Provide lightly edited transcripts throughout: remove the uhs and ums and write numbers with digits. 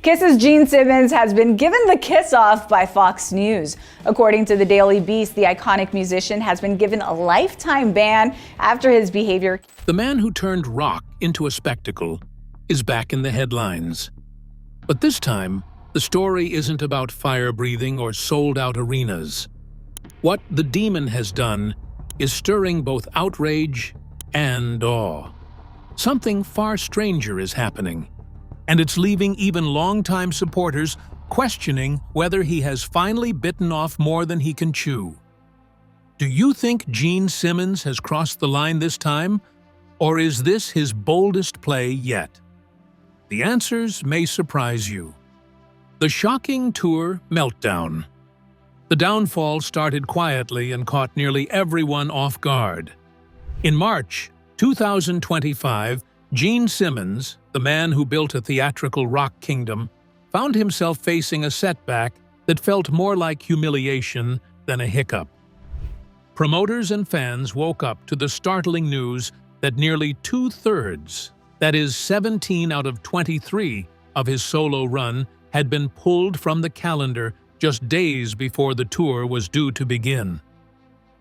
Kiss's Gene Simmons has been given the kiss off by Fox News. According to the Daily Beast, the iconic musician has been given a lifetime ban after his behavior. The man who turned rock into a spectacle is back in the headlines. But this time, the story isn't about fire-breathing or sold-out arenas. What the demon has done is stirring both outrage and awe. Something far stranger is happening, and it's leaving even longtime supporters questioning whether he has finally bitten off more than he can chew. Do you think Gene Simmons has crossed the line this time, or is this his boldest play yet? The answers may surprise you. The shocking tour meltdown. The downfall started quietly and caught nearly everyone off guard. In March 2025, Gene Simmons, the man who built a theatrical rock kingdom, found himself facing a setback that felt more like humiliation than a hiccup. Promoters and fans woke up to the startling news that nearly two-thirds, that is 17 out of 23 of his solo run, had been pulled from the calendar just days before the tour was due to begin.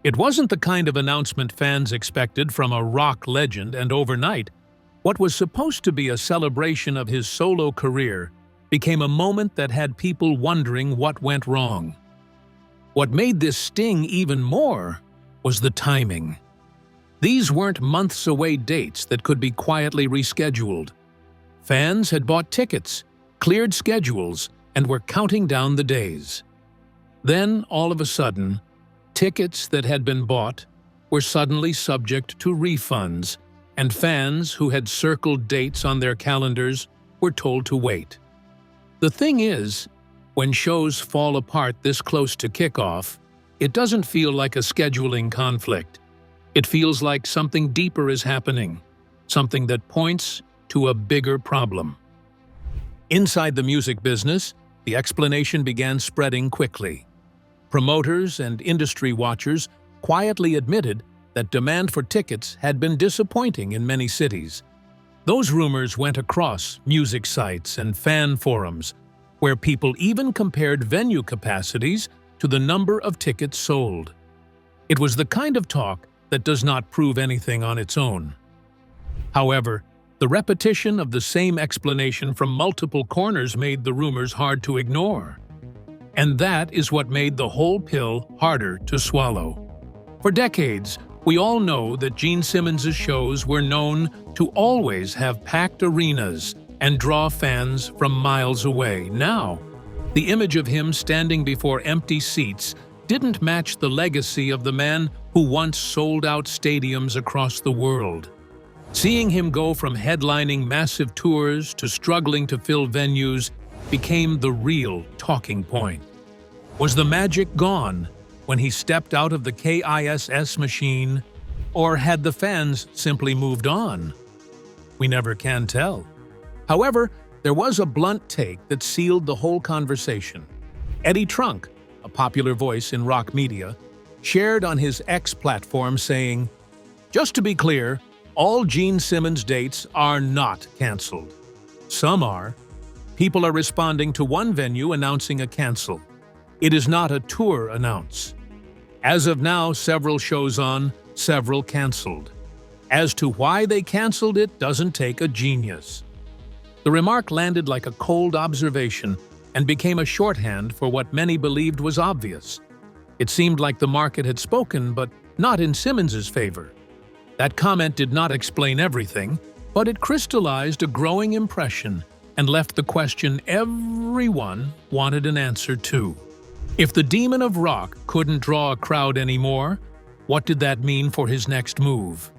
It wasn't the kind of announcement fans expected from a rock legend, and overnight, what was supposed to be a celebration of his solo career became a moment that had people wondering what went wrong. What made this sting even more was the timing. These weren't months-away dates that could be quietly rescheduled. Fans had bought tickets, cleared schedules, and were counting down the days. Then, all of a sudden, tickets that had been bought were suddenly subject to refunds, and fans who had circled dates on their calendars were told to wait. The thing is, when shows fall apart this close to kickoff, it doesn't feel like a scheduling conflict. It feels like something deeper is happening, something that points to a bigger problem. Inside the music business, the explanation began spreading quickly. Promoters and industry watchers quietly admitted that demand for tickets had been disappointing in many cities. Those rumors went across music sites and fan forums, where people even compared venue capacities to the number of tickets sold. It was the kind of talk that does not prove anything on its own. However, the repetition of the same explanation from multiple corners made the rumors hard to ignore. And that is what made the whole pill harder to swallow. For decades, we all know that Gene Simmons' shows were known to always have packed arenas and draw fans from miles away. Now, the image of him standing before empty seats didn't match the legacy of the man who once sold out stadiums across the world. Seeing him go from headlining massive tours to struggling to fill venues became the real talking point. Was the magic gone when he stepped out of the KISS machine, or had the fans simply moved on? We never can tell. However, there was a blunt take that sealed the whole conversation. Eddie Trunk, a popular voice in rock media, shared on his X platform saying, "Just to be clear, all Gene Simmons dates are not canceled. Some are. People are responding to one venue announcing a cancel. It is not a tour announce. As of now, several shows on, several canceled. As to why they canceled it doesn't take a genius." The remark landed like a cold observation and became a shorthand for what many believed was obvious. It seemed like the market had spoken, but not in Simmons' favor. That comment did not explain everything, but it crystallized a growing impression and left the question everyone wanted an answer to. If the demon of rock couldn't draw a crowd anymore, what did that mean for his next move?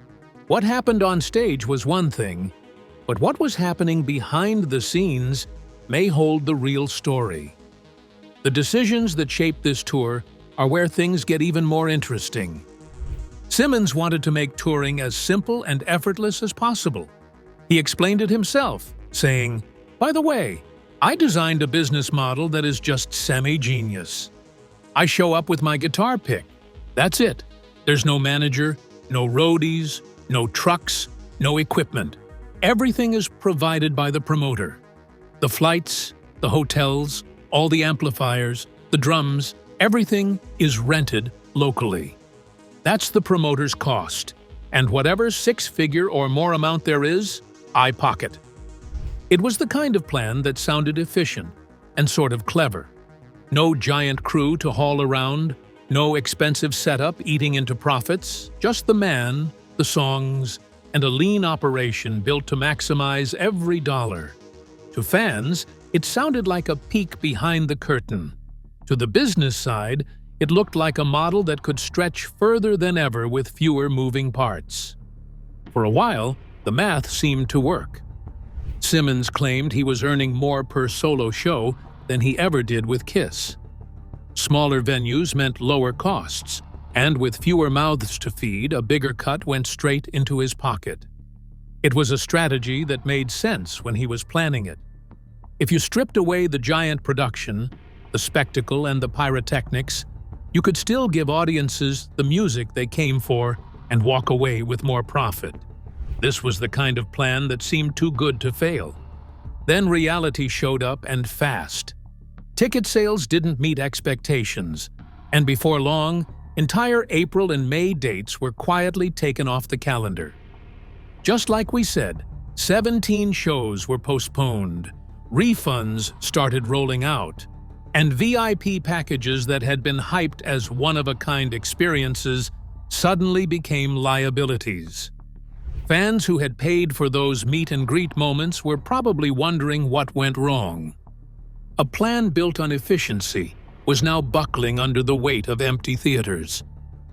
What happened on stage was one thing, but what was happening behind the scenes may hold the real story. The decisions that shaped this tour are where things get even more interesting. Simmons wanted to make touring as simple and effortless as possible. He explained it himself, saying, "By the way, I designed a business model that is just semi-genius. I show up with my guitar pick. That's it. There's no manager, no roadies, no trucks, no equipment. Everything is provided by the promoter. The flights, the hotels, all the amplifiers, the drums, everything is rented locally. That's the promoter's cost, and whatever six-figure or more amount there is, I pocket. It was the kind of plan that sounded efficient and sort of clever. No giant crew to haul around, no expensive setup eating into profits, just the man, the songs, and a lean operation built to maximize every dollar. To fans, it sounded like a peek behind the curtain. To the business side, it looked like a model that could stretch further than ever with fewer moving parts. For a while, the math seemed to work. Simmons claimed he was earning more per solo show than he ever did with Kiss. Smaller venues meant lower costs, and with fewer mouths to feed, a bigger cut went straight into his pocket. It was a strategy that made sense when he was planning it. If you stripped away the giant production, the spectacle and the pyrotechnics, you could still give audiences the music they came for and walk away with more profit. This was the kind of plan that seemed too good to fail. Then reality showed up, and fast. Ticket sales didn't meet expectations, and before long, entire April and May dates were quietly taken off the calendar. Just like we said, 17 shows were postponed, refunds started rolling out, and VIP packages that had been hyped as one-of-a-kind experiences suddenly became liabilities. Fans who had paid for those meet-and-greet moments were probably wondering what went wrong. A plan built on efficiency was now buckling under the weight of empty theaters.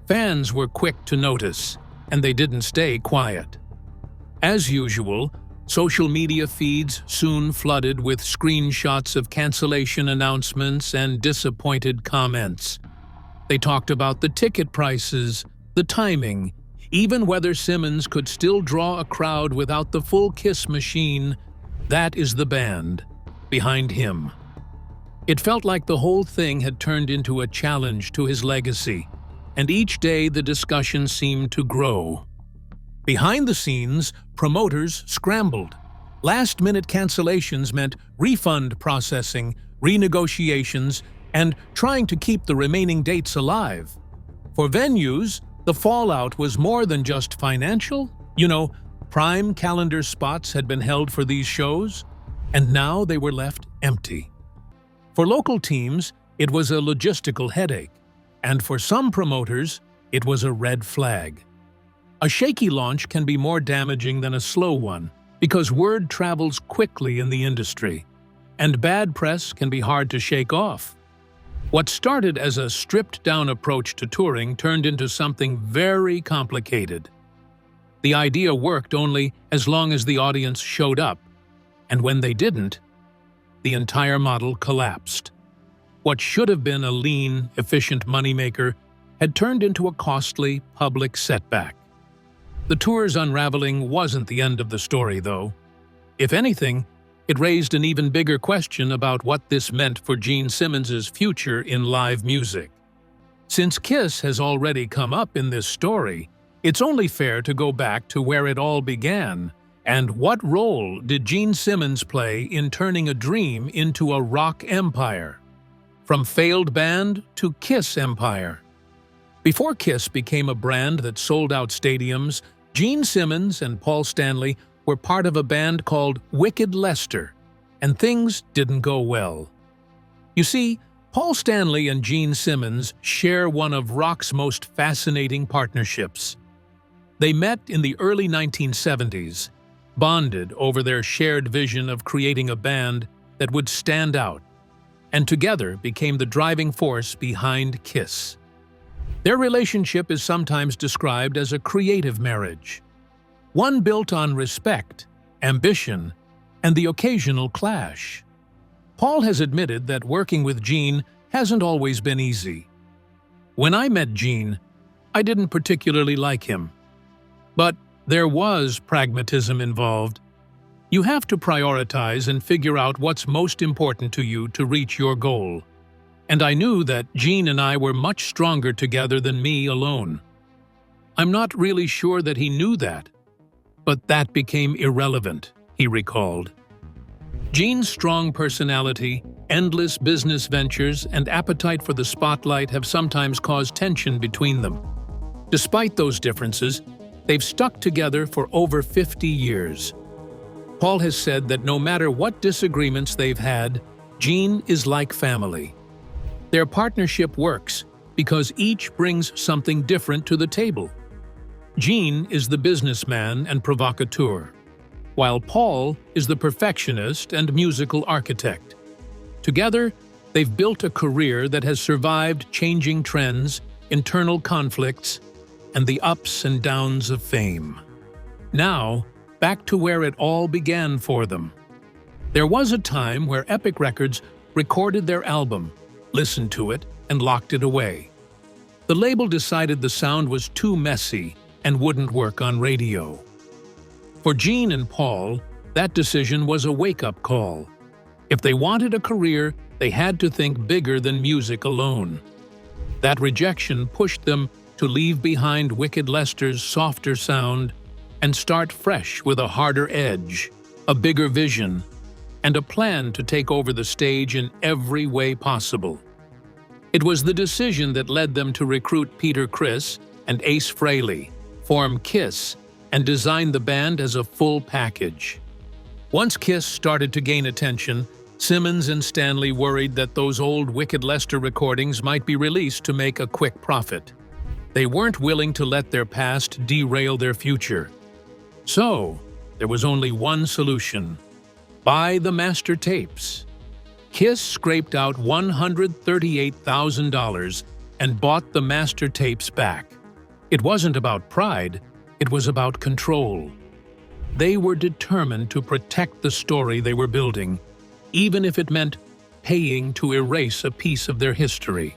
Fans were quick to notice, and they didn't stay quiet. As usual, social media feeds soon flooded with screenshots of cancellation announcements and disappointed comments. They talked about the ticket prices, the timing, even whether Simmons could still draw a crowd without the full Kiss machine. That is the band behind him. It felt like the whole thing had turned into a challenge to his legacy, and each day the discussion seemed to grow. Behind the scenes, promoters scrambled. Last-minute cancellations meant refund processing, renegotiations, and trying to keep the remaining dates alive. For venues, the fallout was more than just financial. Prime calendar spots had been held for these shows, and now they were left empty. For local teams, it was a logistical headache, and for some promoters, it was a red flag. A shaky launch can be more damaging than a slow one because word travels quickly in the industry, and bad press can be hard to shake off. What started as a stripped-down approach to touring turned into something very complicated. The idea worked only as long as the audience showed up, and when they didn't, the entire model collapsed. What should have been a lean, efficient moneymaker had turned into a costly public setback. The tour's unraveling wasn't the end of the story, though. If anything, it raised an even bigger question about what this meant for Gene Simmons' future in live music. Since Kiss has already come up in this story, it's only fair to go back to where it all began. And what role did Gene Simmons play in turning a dream into a rock empire? From failed band to Kiss empire. Before Kiss became a brand that sold out stadiums, Gene Simmons and Paul Stanley were part of a band called Wicked Lester, and things didn't go well. You see, Paul Stanley and Gene Simmons share one of rock's most fascinating partnerships. They met in the early 1970s, bonded over their shared vision of creating a band that would stand out, and together became the driving force behind Kiss. Their relationship is sometimes described as a creative marriage, one built on respect, ambition, and the occasional clash. Paul has admitted that working with Gene hasn't always been easy. When I met Gene, I didn't particularly like him. But there was pragmatism involved. You have to prioritize and figure out what's most important to you to reach your goal. And I knew that Gene and I were much stronger together than me alone. I'm not really sure that he knew that, but that became irrelevant, he recalled. Gene's strong personality, endless business ventures, and appetite for the spotlight have sometimes caused tension between them. Despite those differences, they've stuck together for over 50 years. Paul has said that no matter what disagreements they've had, Gene is like family. Their partnership works because each brings something different to the table. Gene is the businessman and provocateur, while Paul is the perfectionist and musical architect. Together, they've built a career that has survived changing trends, internal conflicts, and the ups and downs of fame. Now, back to where it all began for them. There was a time where Epic Records recorded their album, listened to it, and locked it away. The label decided the sound was too messy and wouldn't work on radio. For Gene and Paul, that decision was a wake-up call. If they wanted a career, they had to think bigger than music alone. That rejection pushed them to leave behind Wicked Lester's softer sound and start fresh with a harder edge, a bigger vision, and a plan to take over the stage in every way possible. It was the decision that led them to recruit Peter Criss and Ace Frehley, form Kiss, and design the band as a full package. Once Kiss started to gain attention, Simmons and Stanley worried that those old Wicked Lester recordings might be released to make a quick profit. They weren't willing to let their past derail their future. So, there was only one solution: buy the master tapes. Kiss scraped out $138,000 and bought the master tapes back. It wasn't about pride, it was about control. They were determined to protect the story they were building, even if it meant paying to erase a piece of their history.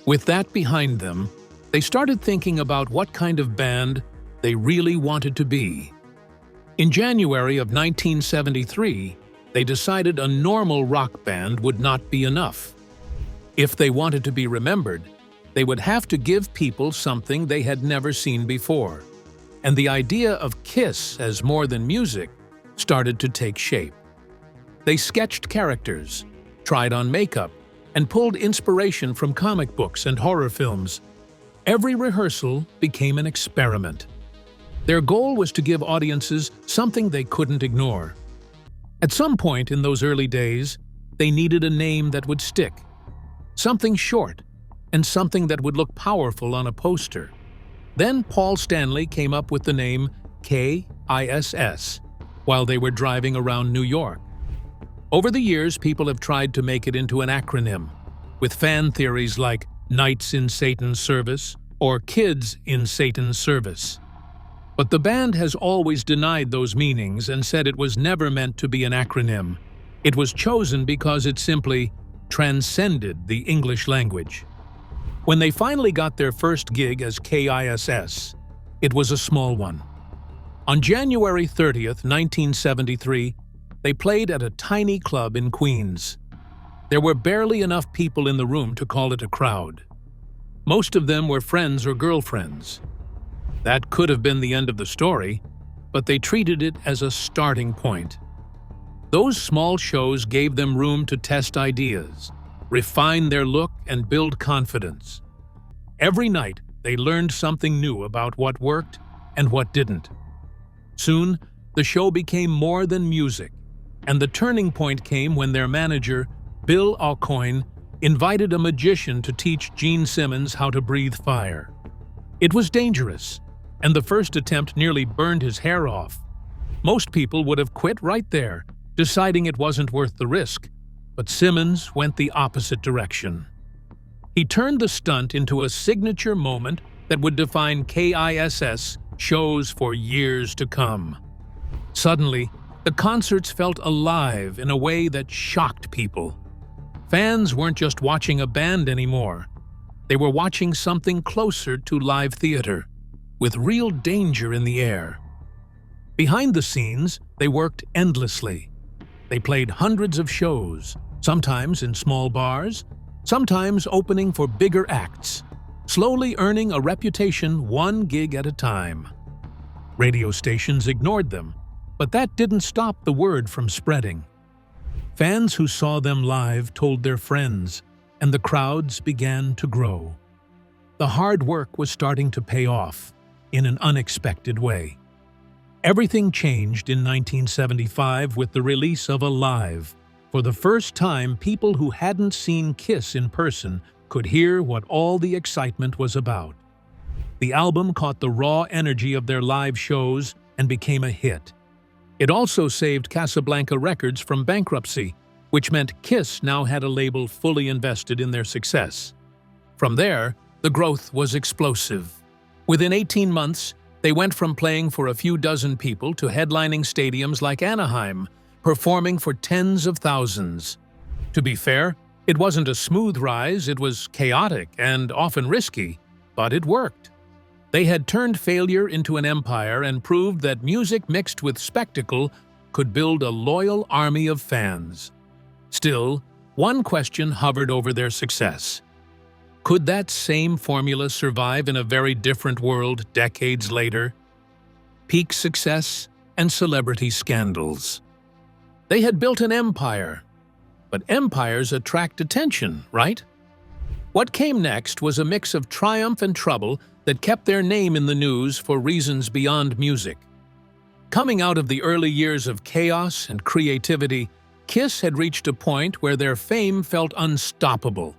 With that behind them, they started thinking about what kind of band they really wanted to be. In January of 1973, they decided a normal rock band would not be enough. If they wanted to be remembered, they would have to give people something they had never seen before. And the idea of Kiss as more than music started to take shape. They sketched characters, tried on makeup, and pulled inspiration from comic books and horror films. Every rehearsal became an experiment. Their goal was to give audiences something they couldn't ignore. At some point in those early days, they needed a name that would stick. Something short, and something that would look powerful on a poster. Then Paul Stanley came up with the name KISS while they were driving around New York. Over the years, people have tried to make it into an acronym, with fan theories like Knights in Satan's Service or Kids in Satan's Service. But the band has always denied those meanings and said it was never meant to be an acronym. It was chosen because it simply transcended the English language. When they finally got their first gig as KISS, it was a small one. On January 30th, 1973, they played at a tiny club in Queens. There were barely enough people in the room to call it a crowd. Most of them were friends or girlfriends. That could have been the end of the story, but they treated it as a starting point. Those small shows gave them room to test ideas, refine their look, and build confidence. Every night, they learned something new about what worked and what didn't. Soon, the show became more than music, and the turning point came when their manager, Bill Aucoin, invited a magician to teach Gene Simmons how to breathe fire. It was dangerous, and the first attempt nearly burned his hair off. Most people would have quit right there, deciding it wasn't worth the risk. But Simmons went the opposite direction. He turned the stunt into a signature moment that would define KISS shows for years to come. Suddenly, the concerts felt alive in a way that shocked people. Fans weren't just watching a band anymore. They were watching something closer to live theater, with real danger in the air. Behind the scenes, they worked endlessly. They played hundreds of shows, sometimes in small bars, sometimes opening for bigger acts, slowly earning a reputation one gig at a time. Radio stations ignored them, but that didn't stop the word from spreading. Fans who saw them live told their friends, and the crowds began to grow. The hard work was starting to pay off in an unexpected way. Everything changed in 1975 with the release of Alive. For the first time, people who hadn't seen Kiss in person could hear what all the excitement was about. The album caught the raw energy of their live shows and became a hit. It also saved Casablanca Records from bankruptcy, which meant Kiss now had a label fully invested in their success. From there, the growth was explosive. Within 18 months, they went from playing for a few dozen people to headlining stadiums like Anaheim, performing for tens of thousands. To be fair, it wasn't a smooth rise, it was chaotic and often risky, but it worked. They had turned failure into an empire and proved that music mixed with spectacle could build a loyal army of fans. Still, one question hovered over their success. Could that same formula survive in a very different world decades later? Peak success and celebrity scandals. They had built an empire, but empires attract attention, right? What came next was a mix of triumph and trouble that kept their name in the news for reasons beyond music. Coming out of the early years of chaos and creativity, Kiss had reached a point where their fame felt unstoppable.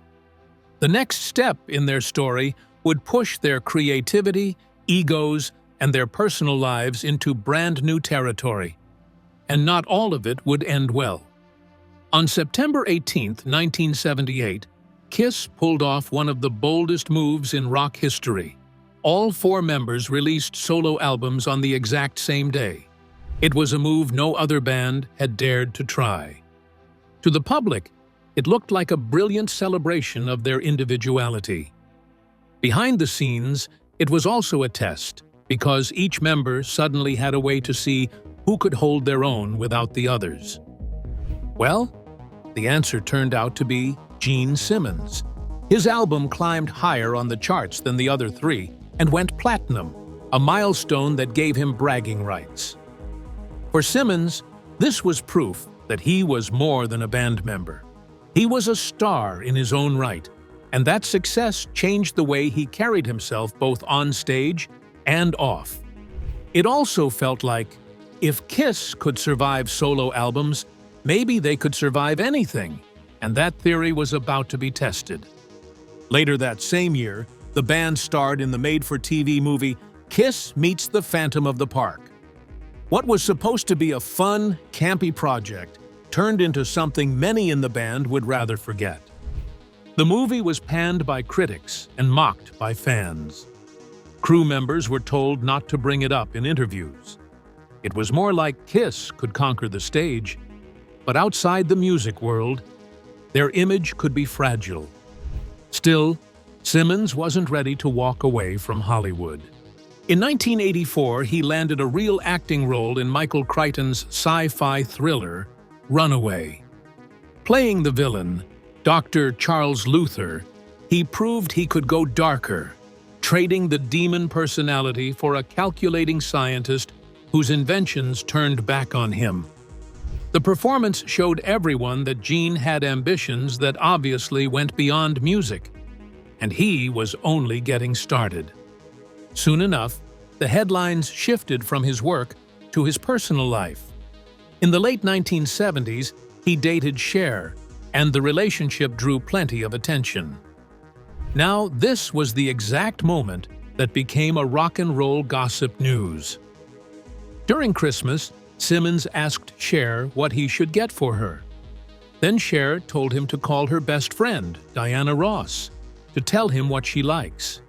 The next step in their story would push their creativity, egos, and their personal lives into brand new territory. And not all of it would end well. On September 18, 1978, Kiss pulled off one of the boldest moves in rock history. All four members released solo albums on the exact same day. It was a move no other band had dared to try. To the public, it looked like a brilliant celebration of their individuality. Behind the scenes, it was also a test, because each member suddenly had a way to see who could hold their own without the others. Well, the answer turned out to be Gene Simmons. His album climbed higher on the charts than the other three and went platinum, a milestone that gave him bragging rights. For Simmons, this was proof that he was more than a band member. He was a star in his own right, and that success changed the way he carried himself both on stage and off. It also felt like, if Kiss could survive solo albums, maybe they could survive anything, and that theory was about to be tested. Later that same year, the band starred in the made-for-TV movie Kiss Meets the Phantom of the Park. What was supposed to be a fun, campy project turned into something many in the band would rather forget. The movie was panned by critics and mocked by fans. Crew members were told not to bring it up in interviews. It was more like Kiss could conquer the stage, but outside the music world, their image could be fragile. Still, Simmons wasn't ready to walk away from Hollywood. In 1984, he landed a real acting role in Michael Crichton's sci-fi thriller, Runaway. Playing the villain, Dr. Charles Luther, he proved he could go darker, trading the demon personality for a calculating scientist whose inventions turned back on him. The performance showed everyone that Gene had ambitions that obviously went beyond music, and he was only getting started. Soon enough, the headlines shifted from his work to his personal life. In the late 1970s, he dated Cher, and the relationship drew plenty of attention. Now, this was the exact moment that became a rock and roll gossip news. During Christmas, Simmons asked Cher what he should get for her. Then Cher told him to call her best friend, Diana Ross, to tell him what she likes.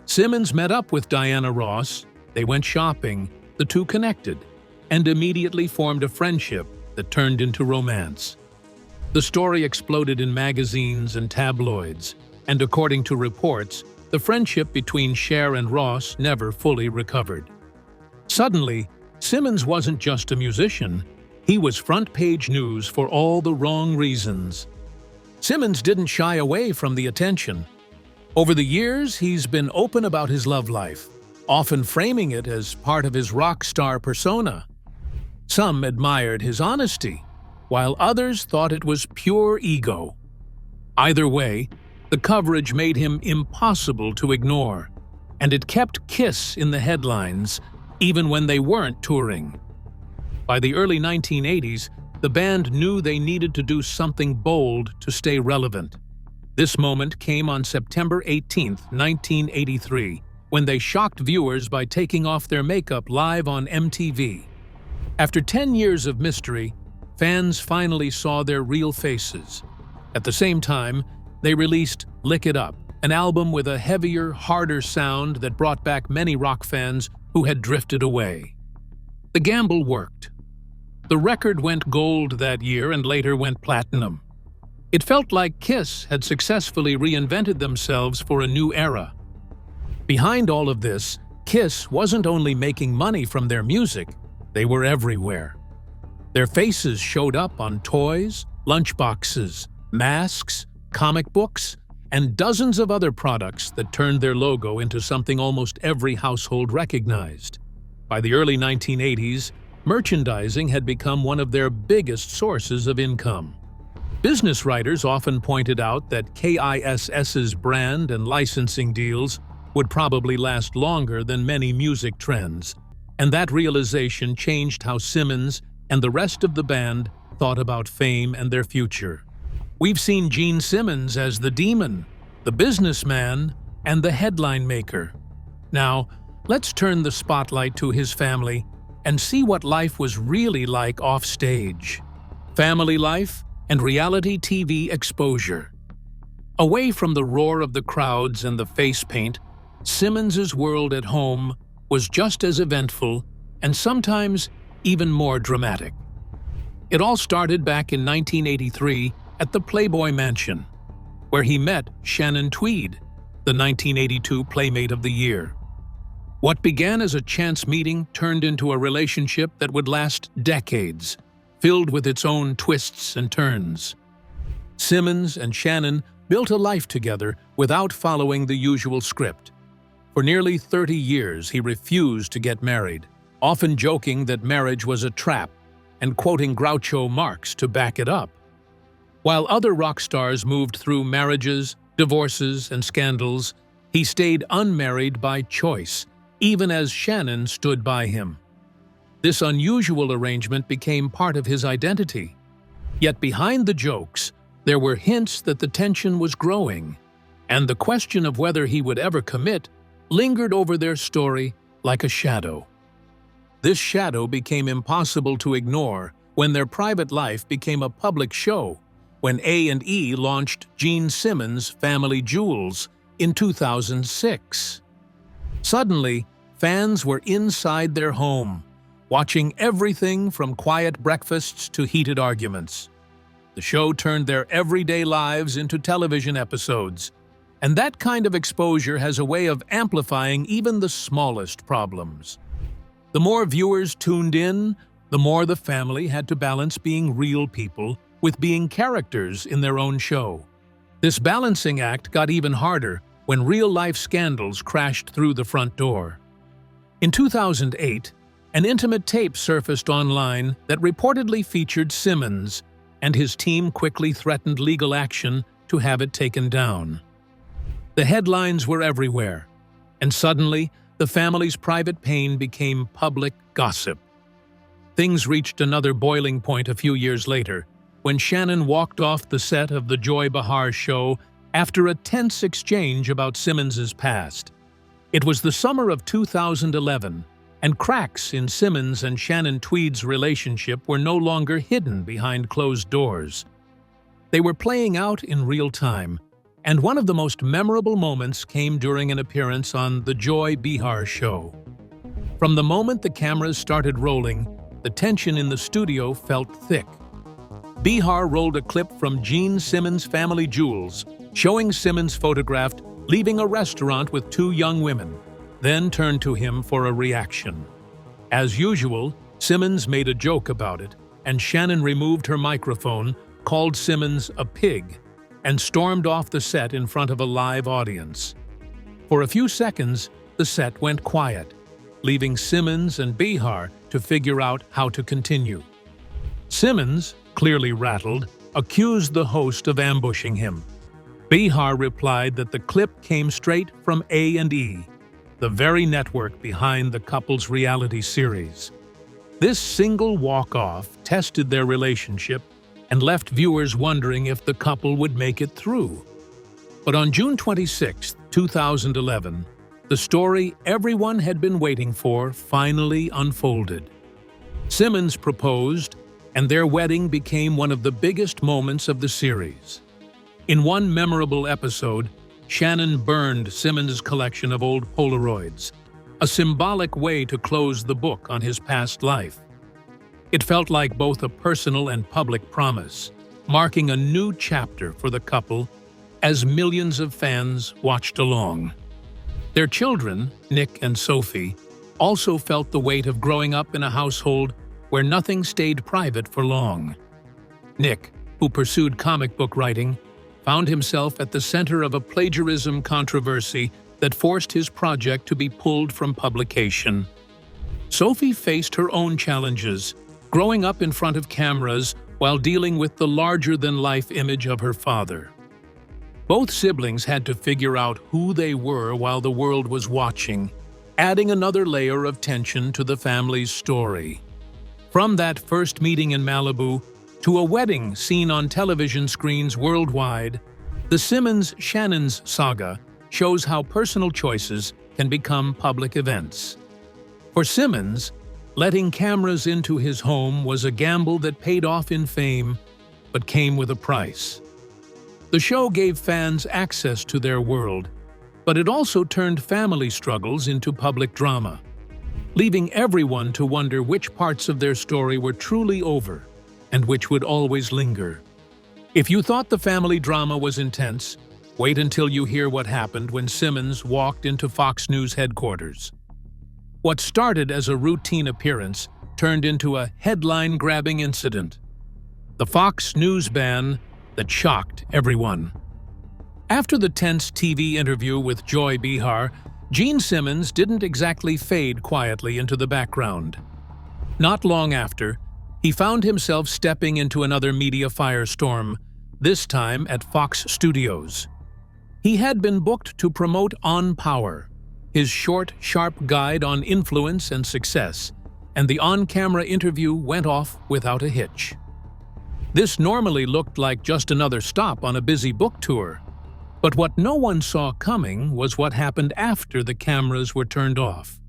Simmons met up with Diana Ross, they went shopping, the two connected, and immediately formed a friendship that turned into romance. The story exploded in magazines and tabloids, and according to reports, the friendship between Cher and Ross never fully recovered. Suddenly, Simmons wasn't just a musician, he was front-page news for all the wrong reasons. Simmons didn't shy away from the attention. Over the years, he's been open about his love life, often framing it as part of his rock star persona. Some admired his honesty, while others thought it was pure ego. Either way, the coverage made him impossible to ignore, and it kept Kiss in the headlines even when they weren't touring. By the early 1980s, the band knew they needed to do something bold to stay relevant. This moment came on September 18, 1983, when they shocked viewers by taking off their makeup live on MTV. After 10 years of mystery, fans finally saw their real faces. At the same time, they released Lick It Up, an album with a heavier, harder sound that brought back many rock fans who had drifted away. The gamble worked. The record went gold that year and later went platinum. It felt like Kiss had successfully reinvented themselves for a new era. Behind all of this, Kiss wasn't only making money from their music, they were everywhere. Their faces showed up on toys, lunchboxes, masks, comic books, and dozens of other products that turned their logo into something almost every household recognized. By the early 1980s, merchandising had become one of their biggest sources of income. Business writers often pointed out that KISS's brand and licensing deals would probably last longer than many music trends, and that realization changed how Simmons and the rest of the band thought about fame and their future. We've seen Gene Simmons as the demon, the businessman, and the headline maker. Now, let's turn the spotlight to his family and see what life was really like off-stage. Family life and reality TV exposure. Away from the roar of the crowds and the face paint, Simmons's world at home was just as eventful and sometimes even more dramatic. It all started back in 1983 at the Playboy Mansion, where he met Shannon Tweed, the 1982 Playmate of the Year. What began as a chance meeting turned into a relationship that would last decades, filled with its own twists and turns. Simmons and Shannon built a life together without following the usual script. For nearly 30 years, he refused to get married, often joking that marriage was a trap and quoting Groucho Marx to back it up. While other rock stars moved through marriages, divorces, and scandals, he stayed unmarried by choice, even as Shannon stood by him. This unusual arrangement became part of his identity. Yet behind the jokes, there were hints that the tension was growing, and the question of whether he would ever commit lingered over their story like a shadow. This shadow became impossible to ignore when their private life became a public show, when A&E launched Gene Simmons' Family Jewels in 2006. Suddenly, fans were inside their home, watching everything from quiet breakfasts to heated arguments. The show turned their everyday lives into television episodes, and that kind of exposure has a way of amplifying even the smallest problems. The more viewers tuned in, the more the family had to balance being real people with being characters in their own show. This balancing act got even harder when real-life scandals crashed through the front door. In 2008, an intimate tape surfaced online that reportedly featured Simmons, and his team quickly threatened legal action to have it taken down. The headlines were everywhere, and suddenly, the family's private pain became public gossip. Things reached another boiling point a few years later, when Shannon walked off the set of the Joy Behar show after a tense exchange about Simmons's past. It was the summer of 2011, and cracks in Simmons and Shannon Tweed's relationship were no longer hidden behind closed doors. They were playing out in real time, and one of the most memorable moments came during an appearance on the Joy Behar show. From the moment the cameras started rolling, the tension in the studio felt thick. Behar rolled a clip from Gene Simmons' Family Jewels, showing Simmons photographed leaving a restaurant with two young women, then turned to him for a reaction. As usual, Simmons made a joke about it, and Shannon removed her microphone, called Simmons a pig, and stormed off the set in front of a live audience. For a few seconds, the set went quiet, leaving Simmons and Behar to figure out how to continue. Simmons, clearly rattled, accused the host of ambushing him. Bihar replied that the clip came straight from A&E, the very network behind the couple's reality series. This single walk-off tested their relationship and left viewers wondering if the couple would make it through. But on June 26, 2011, the story everyone had been waiting for finally unfolded. Simmons proposed, and their wedding became one of the biggest moments of the series. In one memorable episode, Shannon burned Simmons' collection of old Polaroids, a symbolic way to close the book on his past life. It felt like both a personal and public promise, marking a new chapter for the couple as millions of fans watched along. Their children, Nick and Sophie, also felt the weight of growing up in a household where nothing stayed private for long. Nick, who pursued comic book writing, found himself at the center of a plagiarism controversy that forced his project to be pulled from publication. Sophie faced her own challenges, growing up in front of cameras while dealing with the larger-than-life image of her father. Both siblings had to figure out who they were while the world was watching, adding another layer of tension to the family's story. From that first meeting in Malibu to a wedding seen on television screens worldwide, the Simmons-Shannons saga shows how personal choices can become public events. For Simmons, letting cameras into his home was a gamble that paid off in fame, but came with a price. The show gave fans access to their world, but it also turned family struggles into public drama, leaving everyone to wonder which parts of their story were truly over and which would always linger. If you thought the family drama was intense, wait until you hear what happened when Simmons walked into Fox News headquarters. What started as a routine appearance turned into a headline-grabbing incident. The Fox News ban that shocked everyone. After the tense TV interview with Joy Behar, Gene Simmons didn't exactly fade quietly into the background. Not long after, he found himself stepping into another media firestorm, this time at Fox Studios. He had been booked to promote On Power, his short, sharp guide on influence and success, and the on-camera interview went off without a hitch. This normally looked like just another stop on a busy book tour, but what no one saw coming was what happened after the cameras were turned off.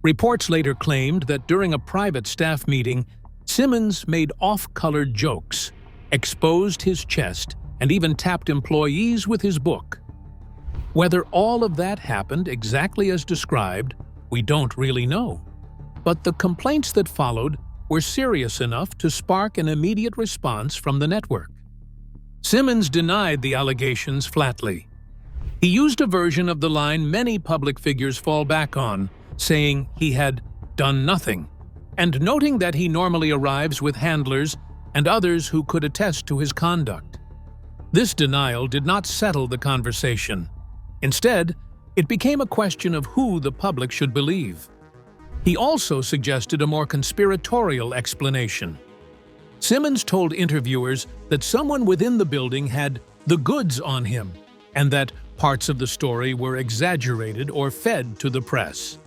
Reports later claimed that during a private staff meeting, Simmons made off-colored jokes, exposed his chest, and even tapped employees with his book. Whether all of that happened exactly as described, we don't really know. But the complaints that followed were serious enough to spark an immediate response from the network. Simmons denied the allegations flatly. He used a version of the line many public figures fall back on, saying he had done nothing, and noting that he normally arrives with handlers and others who could attest to his conduct. This denial did not settle the conversation. Instead, it became a question of who the public should believe. He also suggested a more conspiratorial explanation. Simmons told interviewers that someone within the building had the goods on him, and that parts of the story were exaggerated or fed to the press.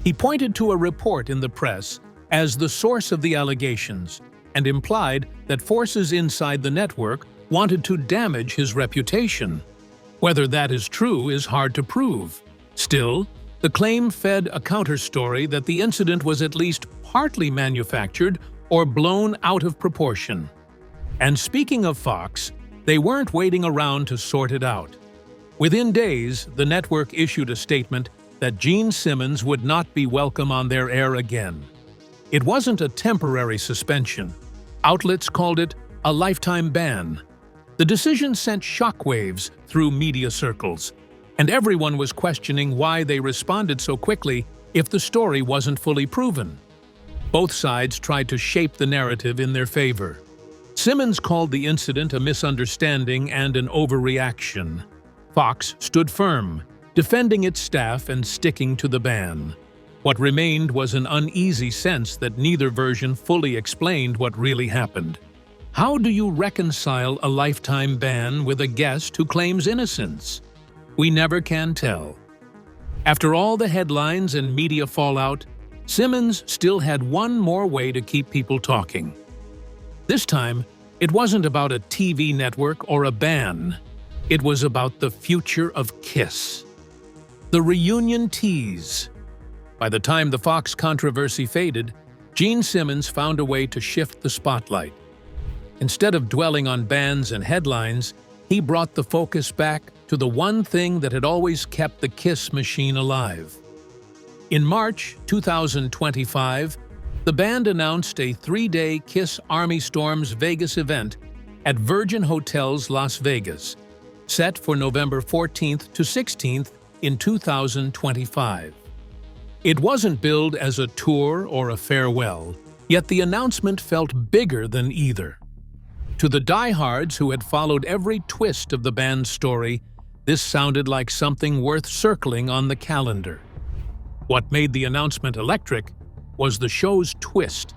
He pointed to a report in the press as the source of the allegations and implied that forces inside the network wanted to damage his reputation. Whether that is true is hard to prove. Still, the claim fed a counter-story that the incident was at least partly manufactured or blown out of proportion. And speaking of Fox, they weren't waiting around to sort it out. Within days, the network issued a statement that Gene Simmons would not be welcome on their air again. It wasn't a temporary suspension. Outlets called it a lifetime ban. The decision sent shockwaves through media circles, and everyone was questioning why they responded so quickly if the story wasn't fully proven. Both sides tried to shape the narrative in their favor. Simmons called the incident a misunderstanding and an overreaction. Fox stood firm, defending its staff and sticking to the ban. What remained was an uneasy sense that neither version fully explained what really happened. How do you reconcile a lifetime ban with a guest who claims innocence? We never can tell. After all the headlines and media fallout, Simmons still had one more way to keep people talking. This time, it wasn't about a TV network or a ban. It was about the future of Kiss. The reunion tease. By the time the Fox controversy faded, Gene Simmons found a way to shift the spotlight. Instead of dwelling on bans and headlines, he brought the focus back to the one thing that had always kept the Kiss machine alive. In March 2025, the band announced a 3-day Kiss Army Storms Vegas event at Virgin Hotels Las Vegas, set for November 14th to 16th in 2025. It wasn't billed as a tour or a farewell, yet the announcement felt bigger than either. To the diehards who had followed every twist of the band's story, this sounded like something worth circling on the calendar. What made the announcement electric was the show's twist.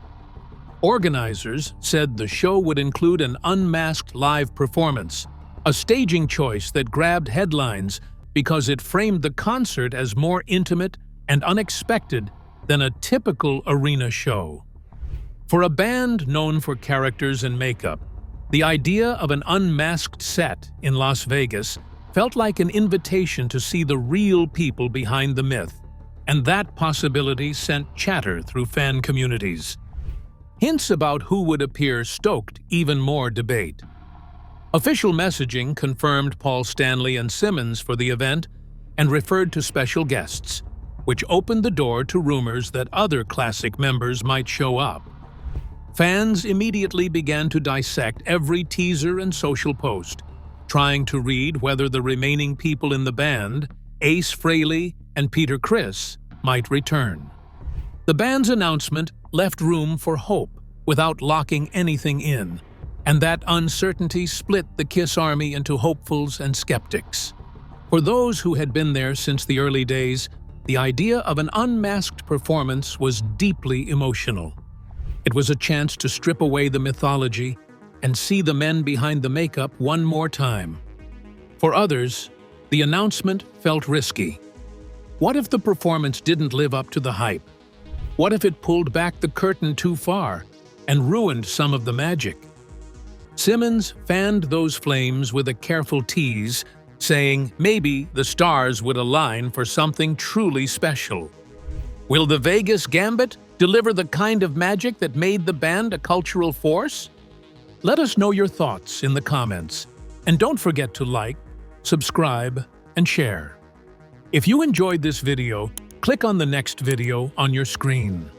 Organizers said the show would include an unmasked live performance, a staging choice that grabbed headlines because it framed the concert as more intimate and unexpected than a typical arena show. For a band known for characters and makeup, the idea of an unmasked set in Las Vegas felt like an invitation to see the real people behind the myth, and that possibility sent chatter through fan communities. Hints about who would appear stoked even more debate. Official messaging confirmed Paul Stanley and Simmons for the event and referred to special guests, which opened the door to rumors that other classic members might show up. Fans immediately began to dissect every teaser and social post, trying to read whether the remaining people in the band, Ace Frehley and Peter Criss, might return. The band's announcement left room for hope without locking anything in, and that uncertainty split the Kiss Army into hopefuls and skeptics. For those who had been there since the early days, the idea of an unmasked performance was deeply emotional. It was a chance to strip away the mythology and see the men behind the makeup one more time. For others, the announcement felt risky. What if the performance didn't live up to the hype? What if it pulled back the curtain too far and ruined some of the magic? Simmons fanned those flames with a careful tease, saying maybe the stars would align for something truly special. Will the Vegas Gambit deliver the kind of magic that made the band a cultural force? Let us know your thoughts in the comments, and don't forget to like, subscribe, and share. If you enjoyed this video, click on the next video on your screen.